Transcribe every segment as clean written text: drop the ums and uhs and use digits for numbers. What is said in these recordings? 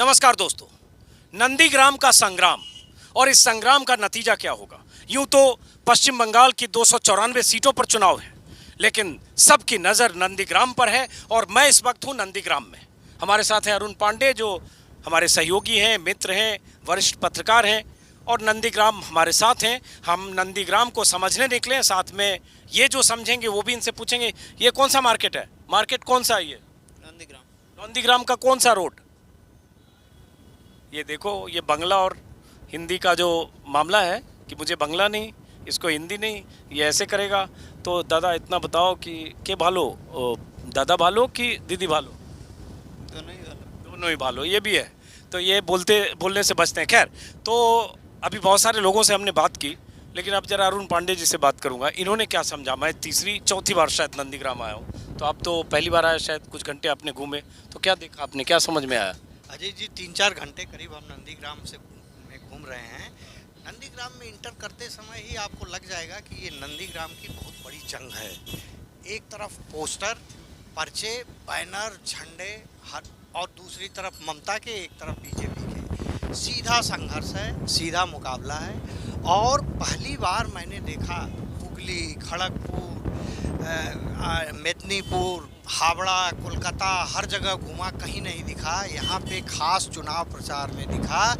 नमस्कार दोस्तों, नंदीग्राम का संग्राम और इस संग्राम का नतीजा क्या होगा। यूं तो पश्चिम बंगाल की 294 सीटों पर चुनाव है, लेकिन सबकी नज़र नंदीग्राम पर है और मैं इस वक्त हूं नंदीग्राम में। हमारे साथ हैं अरुण पांडे, जो हमारे सहयोगी हैं, मित्र हैं, वरिष्ठ पत्रकार हैं और नंदीग्राम हमारे साथ हैं। हम नंदीग्राम को समझने निकले हैं, साथ में ये जो समझेंगे वो भी इनसे पूछेंगे। ये कौन सा मार्केट है? मार्केट कौन सा है ये? नंदीग्राम। नंदीग्राम का कौन सा रोड? ये देखो, ये बंगला और हिंदी का जो मामला है कि मुझे बंगला नहीं, इसको हिंदी नहीं, ये ऐसे करेगा। तो दादा इतना बताओ कि के भालो, दादा भालो कि दीदी भालो? दोनों ही भालो। ये भी है, तो ये बोलने से बचते हैं। खैर, तो अभी बहुत सारे लोगों से हमने बात की, लेकिन अब जरा अरुण पांडे जी से बात करूंगा। इन्होंने क्या समझा? मैं चौथी बार शायद नंदीग्राम आया हूँ, तो आप तो पहली बार आया, शायद कुछ घंटे आपने घूमे, तो क्या देखा आपने, क्या समझ में आया? अजय जी, 3-4 घंटे करीब हम नंदीग्राम में घूम रहे हैं। नंदीग्राम में इंटर करते समय ही आपको लग जाएगा कि ये नंदीग्राम की बहुत बड़ी जंग है। एक तरफ पोस्टर, पर्चे, बैनर, झंडे और दूसरी तरफ ममता के, एक तरफ बीजेपी के। सीधा संघर्ष है, सीधा मुकाबला है। और पहली बार मैंने देखा हुगली, खड़गपुर, मेदिनीपुर, हावड़ा, कोलकाता, हर जगह घूमा, कहीं नहीं दिखा। यहाँ पे खास चुनाव प्रचार में दिखा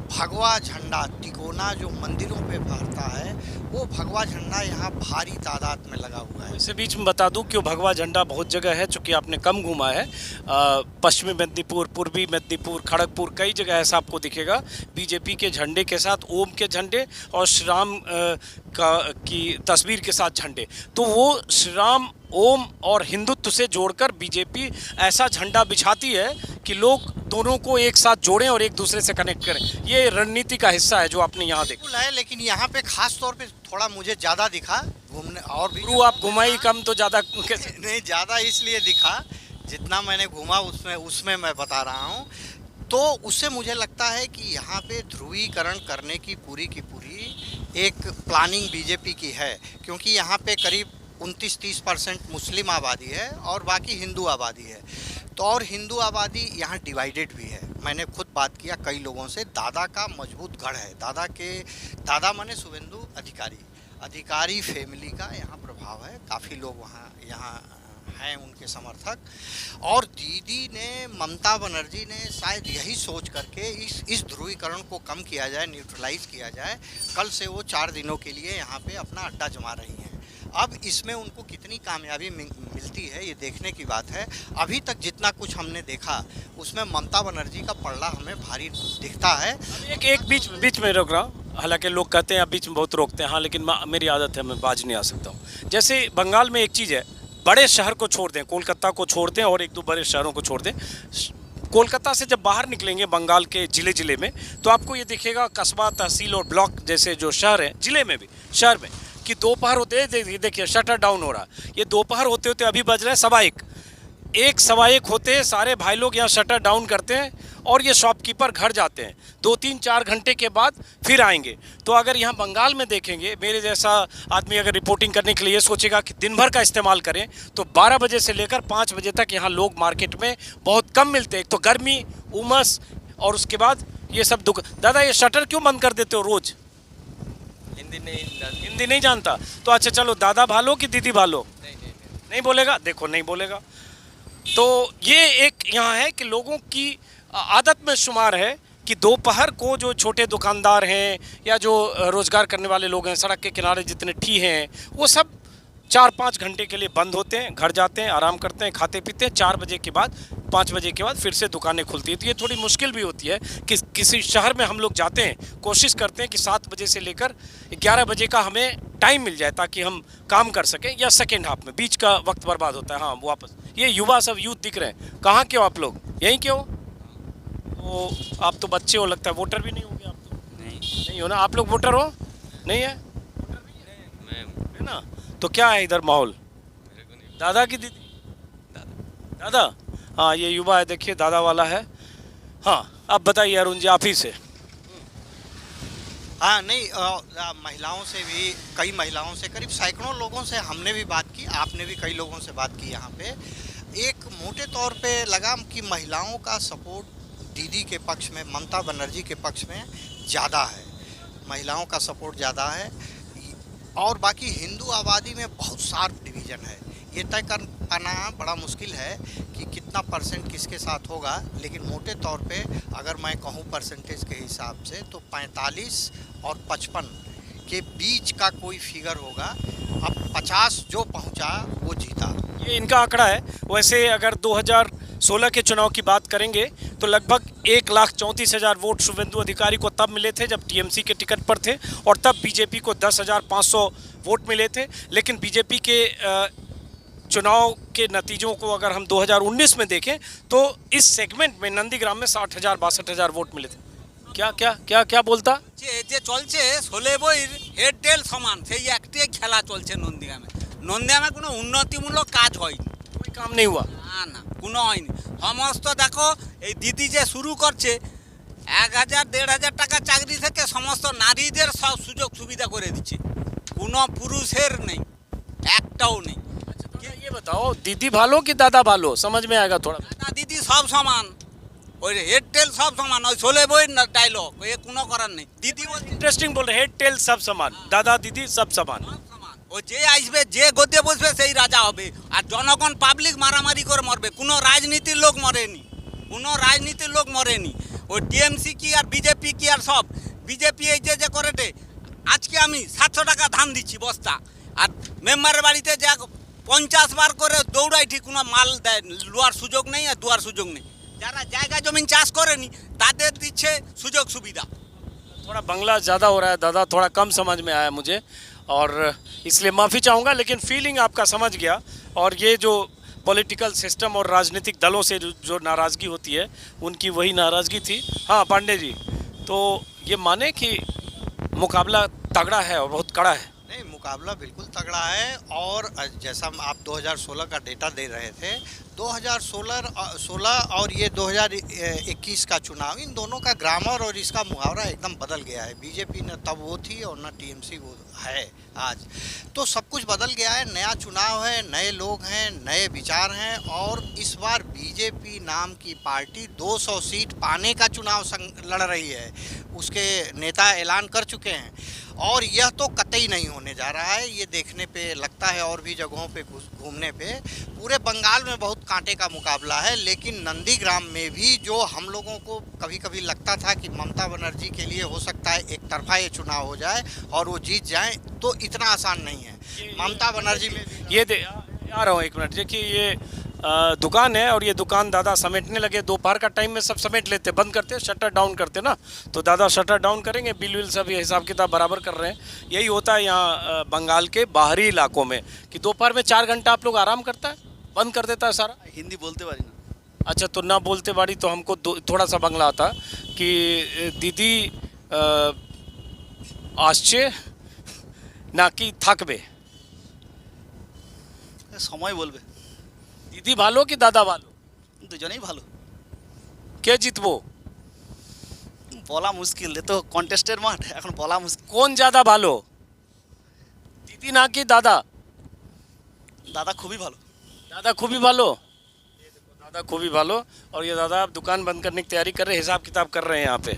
भगवा झंडा। तिकोना जो मंदिरों पे फहरता है, वो भगवा झंडा यहाँ भारी तादाद में लगा हुआ है। इसे बीच में बता दूं क्यों भगवा झंडा बहुत जगह है, चूँकि आपने कम घूमा है। पश्चिमी मेदिनीपुर, पूर्वी मेदिनीपुर, खड़गपुर, कई जगह ऐसा आपको दिखेगा बीजेपी के झंडे के साथ ओम के झंडे और श्री राम की तस्वीर के साथ झंडे। तो वो श्री राम, ओम और हिंदुत्व से जोड़कर बीजेपी ऐसा झंडा बिछाती है कि लोग दोनों को एक साथ जोड़ें और एक दूसरे से कनेक्ट करें। ये रणनीति का हिस्सा है जो आपने यहाँ देखा है। लेकिन यहाँ पे खास तौर पे थोड़ा मुझे ज़्यादा दिखा घूमने। और भी आप घुमाई कम तो ज़्यादा नहीं, ज़्यादा इसलिए दिखा जितना मैंने घूमा उसमें मैं बता रहा हूँ। तो उससे मुझे लगता है कि यहाँ पे ध्रुवीकरण करने की पूरी एक प्लानिंग बीजेपी की है, क्योंकि यहाँ पे करीब 29-30% मुस्लिम आबादी है और बाकी हिंदू आबादी है। तो और हिंदू आबादी यहाँ डिवाइडेड भी है। मैंने खुद बात किया कई लोगों से। दादा का मजबूत गढ़ है। दादा माने शुभेंदु अधिकारी फैमिली का यहाँ प्रभाव है। काफ़ी लोग यहाँ हैं उनके समर्थक। और दीदी ने, ममता बनर्जी ने शायद यही सोच करके इस ध्रुवीकरण को कम किया जाए, न्यूट्रलाइज किया जाए। कल से वो 4 दिनों के लिए यहाँ पे अपना अड्डा जमा रही हैं। अब इसमें उनको कितनी कामयाबी मिलती है, ये देखने की बात है। अभी तक जितना कुछ हमने देखा उसमें ममता बनर्जी का पलड़ा हमें भारी दिखता है। एक बीच में रोक रहा हूँ। हालांकि लोग कहते हैं आप बीच में बहुत रोकते हैं, हाँ, लेकिन मेरी आदत है, मैं बाज नहीं आ सकता हूँ। जैसे बंगाल में एक चीज़ है, बड़े शहर को छोड़ दें, कोलकाता को छोड़ दें और 1-2 बड़े शहरों को छोड़ दें। कोलकाता से जब बाहर निकलेंगे बंगाल के ज़िले में, तो आपको ये दिखेगा कस्बा, तहसील और ब्लॉक जैसे जो शहर हैं, ज़िले में भी, शहर में, कि दोपहर होते, देखिए शटर डाउन हो रहा है। ये दोपहर होते होते अभी बज रहे हैं 1:15 होते सारे भाई लोग यहाँ शटर डाउन करते हैं और ये शॉपकीपर घर जाते हैं। 2-3-4 घंटे के बाद फिर आएंगे। तो अगर यहाँ बंगाल में देखेंगे, मेरे जैसा आदमी अगर रिपोर्टिंग करने के लिए ये सोचेगा कि दिन भर का इस्तेमाल करें, तो 12 बजे से लेकर 5 बजे तक यहाँ लोग मार्केट में बहुत कम मिलते हैं। एक तो गर्मी, उमस और उसके बाद ये सब दुख। दादा, ये शटर क्यों बंद कर देते हो रोज़? हिंदी नहीं जानता तो अच्छा, चलो दादा भालो कि दीदी भालो? नहीं बोलेगा, देखो नहीं बोलेगा। तो ये एक यहाँ है कि लोगों की आदत में शुमार है कि दोपहर को जो छोटे दुकानदार हैं या जो रोज़गार करने वाले लोग हैं, सड़क के किनारे जितने ठी हैं, वो सब 4-5 घंटे के लिए बंद होते हैं, घर जाते हैं, आराम करते हैं, खाते पीते हैं। 4 बजे के बाद, 5 बजे के बाद फिर से दुकानें खुलती है। तो ये थोड़ी मुश्किल भी होती है कि किसी शहर में हम लोग जाते हैं, कोशिश करते हैं कि 7 बजे से लेकर 11 बजे का हमें टाइम मिल जाए ताकि हम काम कर सकें, या सेकेंड हाफ में बीच का वक्त बर्बाद होता है। हाँ, वापस ये युवा सब यूथ दिख रहे हैं। कहाँ के हो आप लोग? यहीं के हो? तो आप तो बच्चे हो, लगता है वोटर भी नहीं होंगे आप तो? नहीं हो ना आप लोग? वोटर हो? नहीं है? है ना? तो क्या है इधर माहौल? दादा की दीदी? दादा, हाँ, ये युवा है, देखिए दादा वाला है। हाँ, अब बताइए अरुण जी, आप ही से। हाँ, नहीं, महिलाओं से भी, कई महिलाओं से, करीब सैकड़ों लोगों से हमने भी बात की, आपने भी कई लोगों से बात की। यहाँ पे एक मोटे तौर पे लगा कि महिलाओं का सपोर्ट दीदी के पक्ष में, ममता बनर्जी के पक्ष में ज़्यादा है, महिलाओं का सपोर्ट ज़्यादा है। और बाकी हिंदू आबादी में बहुत शार्प डिवीज़न है। ये तय कर पाना बड़ा मुश्किल है कि कितना परसेंट किसके साथ होगा, लेकिन मोटे तौर पे अगर मैं कहूँ परसेंटेज के हिसाब से तो 45 और 55 के बीच का कोई फिगर होगा। अब 50 जो पहुंचा वो जीता। ये इनका आंकड़ा है। वैसे अगर 2016 के चुनाव की बात करेंगे तो लगभग 1,34,000 वोट शुभेंदु अधिकारी को तब मिले थे जब टीएमसी के टिकट पर थे, और तब बीजेपी को 10,500 वोट मिले थे। लेकिन बीजेपी के चुनाव के नतीजों को अगर हम 2019 में देखें तो इस सेगमेंट में नंदीग्राम में 60,000 62,000 वोट मिले थे। क्या क्या क्या क्या बोलता যে চলছে ষোলে বইয়ের হেড টেল সমান সেই একটাই খেলা চলছে নন্দীগ্রামে। নন্দীগ্রামে কোনো উন্নতিমূলক কাজ হয়নি, कोई काम नहीं हुआ। না না কোনো হয়নি। সমস্ত দেখো এই দিদি যে শুরু করছে 1,000-1,500 টাকা চাকরি থেকে সমস্ত নারীদের সব সুযোগ সুবিধা করে দিচ্ছে, কোনো পুরুষের নেই, একটাও নেই। ये बताओ दीदी भालो कि दादा भालो, समझ में आएगा थोड़ा। দাদা দিদি সব সমান, ওই হেড টেল সব সমান, ওই ষোলে বইয়ের ডায়লগ এ কোনো করার নেই। দিদি বলছে इंटरेस्टिंग बोल रहे, हेड टेल सब समान, दादा दीदी सब समान। ও যে আসবে যে গদ্যে বসবে সেই রাজা হবে, আর জনগণ পাবলিক মারামারি করে মরবে। কোনো রাজনীতির লোক মরেনি, কোনো রাজনীতির লোক মরেনি। ওই টিএমসি কি আর বিজেপি কি আর সব বিজেপি এই যে করেটে। আজকে আমি 700 টাকা ধান দিচ্ছি বস্তা, আর মেম্বারের বাড়িতে যা 50 বার করে দৌড়াই, ঠিক কোনো মাল দেয় লোয়ার সুযোগ নেই আর দুয়ার সুযোগ নেই। যারা জায়গা জমিন চাষ করেনি তাদের দিচ্ছে সুযোগ সুবিধা। थोड़ा बंगला ज़्यादा हो रहा है दादा, थोड़ा कम समझ में आया मुझे, और इसलिए माफ़ी चाहूँगा, लेकिन फीलिंग आपका समझ गया। और ये जो पॉलिटिकल सिस्टम और राजनीतिक दलों से जो नाराज़गी होती है उनकी वही नाराज़गी थी। हाँ पांडे जी, तो ये माने कि मुकाबला तगड़ा है और बहुत कड़ा है। नहीं, मुकाबला बिल्कुल तगड़ा है। और जैसा आप 2016 का डेटा दे रहे थे, 2016 और ये 2021 का चुनाव, इन दोनों का ग्रामर और इसका मुहावरा एकदम बदल गया है। बीजेपी न तब वो थी और न टीएमसी वो है आज, तो सब कुछ बदल गया है। नया चुनाव है, नए लोग हैं, नए विचार हैं, और इस बार बीजेपी नाम की पार्टी 200 सीट पाने का चुनाव लड़ रही है। उसके नेता ऐलान कर चुके हैं, और यह तो कतई नहीं होने जा रहा है। ये देखने पे लगता है, और भी जगहों पे घूमने पे, पूरे बंगाल में बहुत कांटे का मुकाबला है। लेकिन नंदीग्राम में भी जो हम लोगों को कभी कभी लगता था कि ममता बनर्जी के लिए हो सकता है एक तरफा ये चुनाव हो जाए और वो जीत जाए, तो इतना आसान नहीं है। ममता बनर्जी में ये आ रहा हूँ एक मिनट। देखिए ये दुकान है, और ये दुकान दादा समेटने लगे। दोपहर का टाइम में सब समेट लेते, बंद करते, शटर डाउन करते ना, तो दादा शटर डाउन करेंगे, बिल विल सब ये हिसाब किताब बराबर कर रहे हैं। यही होता है यहाँ बंगाल के बाहरी इलाकों में कि दोपहर में 4 घंटा आप लोग आराम करता है, बंद कर देता है सारा। हिंदी बोलते पारी ना। अच्छा, तो ना बोलते बाड़ी तो हमको थोड़ा सा बंगला आता कि दीदी आश्चे ना कि থাকবে, সময় বলবে। दीदी ভালো कि दादा ভালো? দুজনেই ভালো। কে জিতবো বলা মুশকিল, এ তো কন্টেস্টের মাঠ, এখন বলা মুশকিল। কোন ज़्यादा ভালো, दीदी ना कि दादा? দাদা খুবই ভালো। दादा खूब ही भालो, दादा खूब ही भालो। और ये दादा आप दुकान बंद करने की तैयारी कर रहे हैं, हिसाब किताब कर रहे हैं यहाँ पे।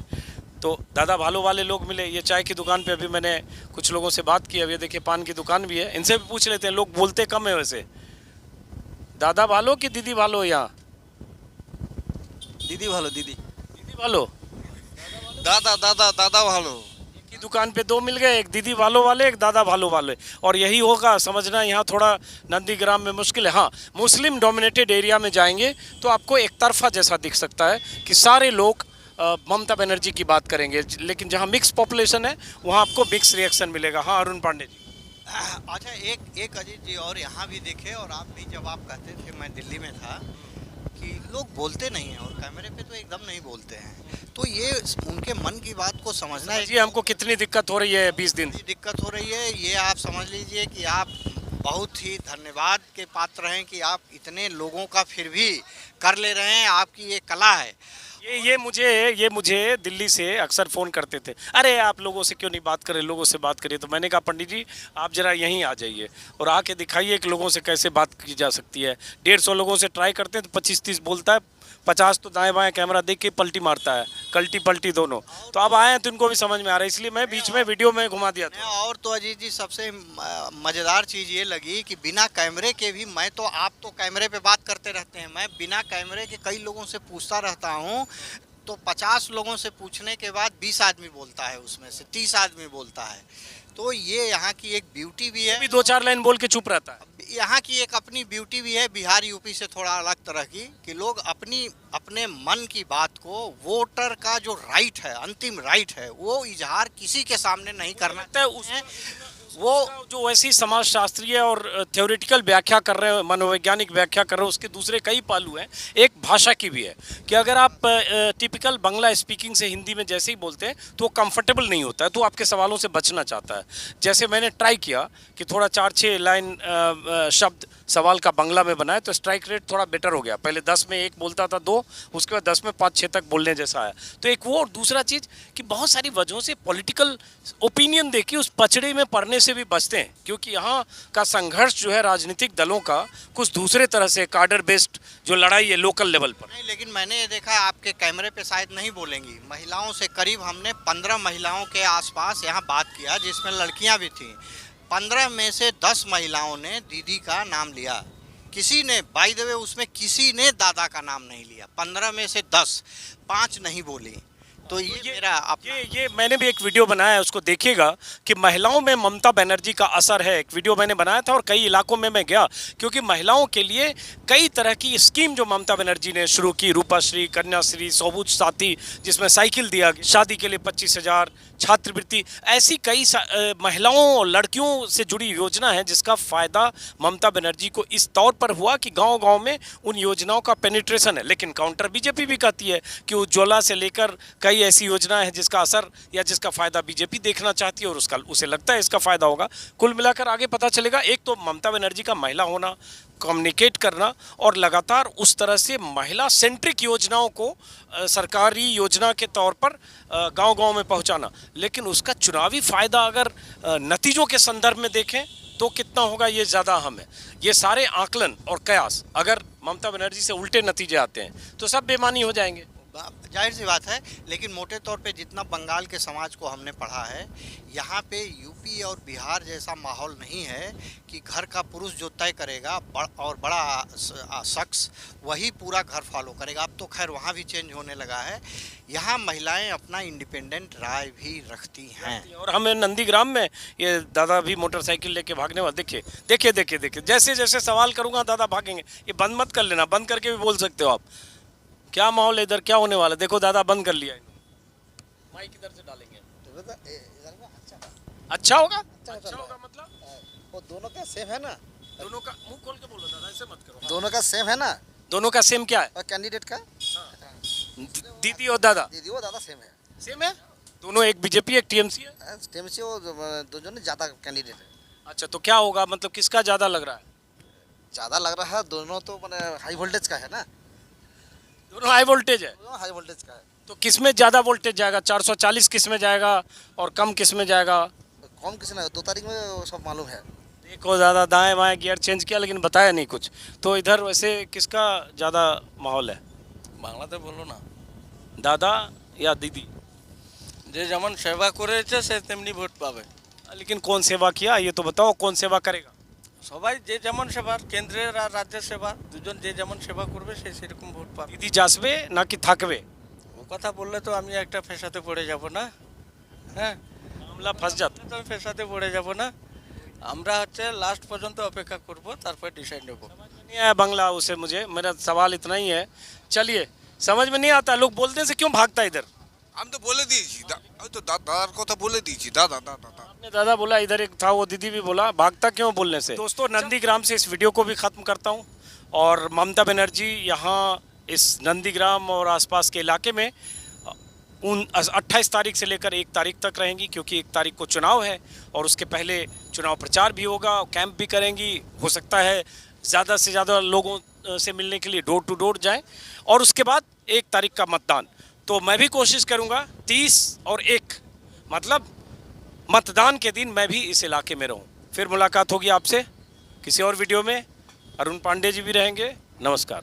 तो दादा भालो वाले लोग मिले। ये चाय की दुकान पे अभी मैंने कुछ लोगों से बात की। अब ये देखिए पान की दुकान भी है, इनसे भी पूछ लेते हैं। लोग बोलते कम है वैसे। दादा भालो कि दीदी भालो? यहाँ দিদি ভালো। দিদি दीदी भालो। दादा दादा दादा भालो। एक ही दुकान पे 2 मिल गए, एक दीदी भालो वाले, एक दादा भालो वाले। और यही होगा समझना, यहाँ थोड़ा नंदीग्राम में मुश्किल है। हाँ, मुस्लिम डोमिनेटेड एरिया में जाएंगे तो आपको एक तरफा जैसा दिख सकता है कि सारे लोग ममता बनर्जी की बात करेंगे, लेकिन जहाँ मिक्स पॉपुलेशन है वहाँ आपको मिक्स रिएक्शन मिलेगा। हाँ अरुण पांडे जी। अच्छा, एक अजीत जी और यहाँ भी देखे, और आप भी जब आप कहते थे, मैं दिल्ली में था, कि लोग बोलते नहीं हैं और कैमरे पे तो एकदम नहीं बोलते हैं, तो ये उनके मन की बात को समझना है। जी, हमको कितनी दिक्कत हो रही है 20 दिन से। दिक्कत हो रही है, ये आप समझ लीजिए कि आप बहुत ही धन्यवाद के पात्र हैं कि आप इतने लोगों का फिर भी कर ले रहे हैं। आपकी ये कला है। ये मुझे दिल्ली से अक्सर फ़ोन करते थे, अरे आप लोगों से क्यों नहीं बात करें, लोगों से बात करिए। तो मैंने कहा पंडित जी आप ज़रा यहीं आ जाइए और आके दिखाइए कि लोगों से कैसे बात की जा सकती है। 150 लोगों से ट्राई करते हैं तो 25-30 बोलता है, 50 तो दाएं बाएं कैमरा देख के पलटी मारता है, कल्टी पलटी दोनों। तो अब आए हैं तो इनको भी समझ में आ रहा है, इसलिए मैं बीच में वीडियो में घुमा दिया था। और तो अजीत जी सबसे मज़ेदार चीज़ ये लगी कि बिना कैमरे के भी मैं तो, आप तो कैमरे पे बात करते रहते हैं, मैं बिना कैमरे के कई लोगों से पूछता रहता हूँ, तो 50 लोगों से पूछने के बाद 20 आदमी बोलता है, उसमें से 30 आदमी बोलता है। तो ये यहाँ की एक ब्यूटी भी है, भी 2-4 लाइन बोल के चुप रहता है। यहाँ की एक अपनी ब्यूटी भी है, बिहार यूपी से थोड़ा अलग तरह की, कि लोग अपने मन की बात को, वोटर का जो राइट है, अंतिम राइट है, वो इजहार किसी के सामने नहीं करना लगता है वो जो ऐसी समाजशास्त्रीय और थ्योरेटिकल व्याख्या कर रहे हैं, मनोवैज्ञानिक व्याख्या कर रहे हैं, उसके दूसरे कई पहलू हैं। एक भाषा की भी है कि अगर आप टिपिकल बांग्ला स्पीकिंग से हिंदी में जैसे ही बोलते हैं तो वो कंफर्टेबल नहीं होता है, तो आपके सवालों से बचना चाहता है। जैसे मैंने ट्राई किया कि थोड़ा 4-6 लाइन शब्द सवाल का बांग्ला में बनाए तो स्ट्राइक रेट थोड़ा बेटर हो गया। पहले 10 में 1 बोलता था, 2, उसके बाद 10 में 5-6 तक बोलने जैसा आया। तो एक वो, और दूसरा चीज़ कि बहुत सारी वजहों से पॉलिटिकल ओपिनियन देखिए उस पचड़े में पड़ने से भी बचते हैं, क्योंकि यहाँ का संघर्ष जो है राजनीतिक दलों का कुछ दूसरे तरह से कार्डर बेस्ड जो लड़ाई है लोकल लेवल पर। नहीं, लेकिन मैंने ये देखा, आपके कैमरे पे शायद नहीं बोलेंगी, महिलाओं से करीब हमने 15 महिलाओं के आसपास यहाँ बात किया, जिसमें लड़कियाँ भी थीं। 15 में से 10 महिलाओं ने दीदी का नाम लिया, किसी ने, बाय द वे, उसमें किसी ने दादा का नाम नहीं लिया। 15 में से 10, 5 नहीं बोली। तो ये मेरा ये मैंने भी एक वीडियो बनाया है, उसको देखिएगा कि महिलाओं में ममता बनर्जी का असर है। एक वीडियो मैंने बनाया था और कई इलाकों में मैं गया, क्योंकि महिलाओं के लिए कई तरह की स्कीम जो ममता बनर्जी ने शुरू की, रूपाश्री, कन्याश्री, सबुज साथी, जिसमें साइकिल दिया, शादी के लिए 25,000, छात्रवृत्ति, ऐसी कई महिलाओं और लड़कियों से जुड़ी योजना है जिसका फ़ायदा ममता बनर्जी को इस तौर पर हुआ कि गांव-गांव में उन योजनाओं का पेनिट्रेशन है। लेकिन काउंटर बीजेपी भी कहती है कि उज्ज्वला से लेकर कई ऐसी योजना है जिसका असर या जिसका फ़ायदा बीजेपी देखना चाहती है और उसे लगता है इसका फ़ायदा होगा। कुल मिलाकर आगे पता चलेगा। एक तो ममता बनर्जी का महिला होना, कम्युनिकेट करना और लगातार उस तरह से महिला सेंट्रिक योजनाओं को सरकारी योजना के तौर पर गांव-गांव में पहुंचाना, लेकिन उसका चुनावी फ़ायदा अगर नतीजों के संदर्भ में देखें तो कितना होगा ये ज़्यादा अहम है। ये सारे आकलन और कयास अगर ममता बनर्जी से उल्टे नतीजे आते हैं तो सब बेमानी हो जाएंगे। जाहिर सी बात है, लेकिन मोटे तौर पे जितना बंगाल के समाज को हमने पढ़ा है, यहाँ पे यूपी और बिहार जैसा माहौल नहीं है कि घर का पुरुष जो तय करेगा और बड़ा शख्स वही पूरा घर फॉलो करेगा। अब तो खैर वहाँ भी चेंज होने लगा है। यहाँ महिलाएं अपना इंडिपेंडेंट राय भी रखती हैं। और हमें नंदीग्राम में ये दादा भी मोटरसाइकिल लेके भागने वाले देखिए जैसे जैसे सवाल करूँगा दादा भागेंगे। ये बंद मत कर लेना, बंद करके भी बोल सकते हो आप। क्या माहौल है इधर, क्या होने वाला? देखो दादा बंद कर लिया, माइक इधर से डालेंगे। अच्छा होगा, अच्छा होगा मतलब वो दोनों का सेम है ना, दोनों का मुंह खोल के बोलो दादा, ऐसे मत करो। दोनों का सेम है ना, दोनों का सेम क्या है? और कैंडिडेट का दीदी और दादा, दीदी वो दादा सेम है दोनों, एक बीजेपी एक टीएमसी है। टीएमसी वो दोनों ने ज़्यादा कैंडिडेट है। अच्छा, तो क्या होगा, मतलब किसका ज़्यादा लग रहा है? ज़्यादा लग रहा है, दोनों तो मैंने हाई वोल्टेज का है ना, दोनों हाई वोल्टेज है। दोनों हाई वोल्टेज का है। तो किस में ज़्यादा वोल्टेज जाएगा? 440 किस में जाएगा और कम किस में जाएगा? कौन किसी ने 2 तारीख में सब मालूम है। देखो दादा, दाएं बाएं गियर चेंज किया लेकिन बताया नहीं कुछ। तो इधर वैसे किसका ज़्यादा माहौल है? বাংলাতে বলো না, दादा या दीदी? যে যেমন সেবা করেছে সে তেমনি ভোট পাবে। लेकिन कौन सेवा किया ये तो बताओ, कौन सेवा करेगा? সবাই যে যেমন সেবা, কেন্দ্রের আর রাজ্যের সেবা, দুজন যে যেমন সেবা করবে সে সেরকম ভোট পাবে। दीदी जासबे ना कि থাকবে? ও কথা বললে তো আমি একটা ফেসাতে পড়ে যাব না, হ্যাঁ, मामला फंस जाता তো আমি ফেসাতে পড়ে যাব না। আমরা হচ্ছে লাস্ট পর্যন্ত অপেক্ষা করব, তারপর ডিসাইড নেব। नहीं आया बांग्ला उसे, मुझे मेरा सवाल इतना ही है। चलिए, समझ में नहीं आता, लोग बोलते से क्यों भागता है इधर? আমি তো বলে দিয়েছি, আমি তো দাদার কথা বলে দিয়েছি। দাদা দাদা দাদা आपने दादा बोला, इधर एक था वो दीदी भी बोला, भागता क्यों बोलने से? दोस्तों, नंदीग्राम से इस वीडियो को भी ख़त्म करता हूँ। और ममता बनर्जी यहाँ इस नंदीग्राम और आसपास के इलाके में 28 तारीख से लेकर 1 तारीख तक रहेंगी, क्योंकि 1 तारीख को चुनाव है और उसके पहले चुनाव प्रचार भी होगा, कैंप भी करेंगी। हो सकता है ज़्यादा से ज़्यादा लोगों से मिलने के लिए डोर टू डोर जाएं। और उसके बाद 1 तारीख का मतदान। तो मैं भी कोशिश करूंगा 30 और 1 मतलब मतदान के दिन मैं भी इस इलाके में रहूं। फिर मुलाकात होगी आपसे किसी और वीडियो में। अरुण पांडे जी भी रहेंगे। नमस्कार।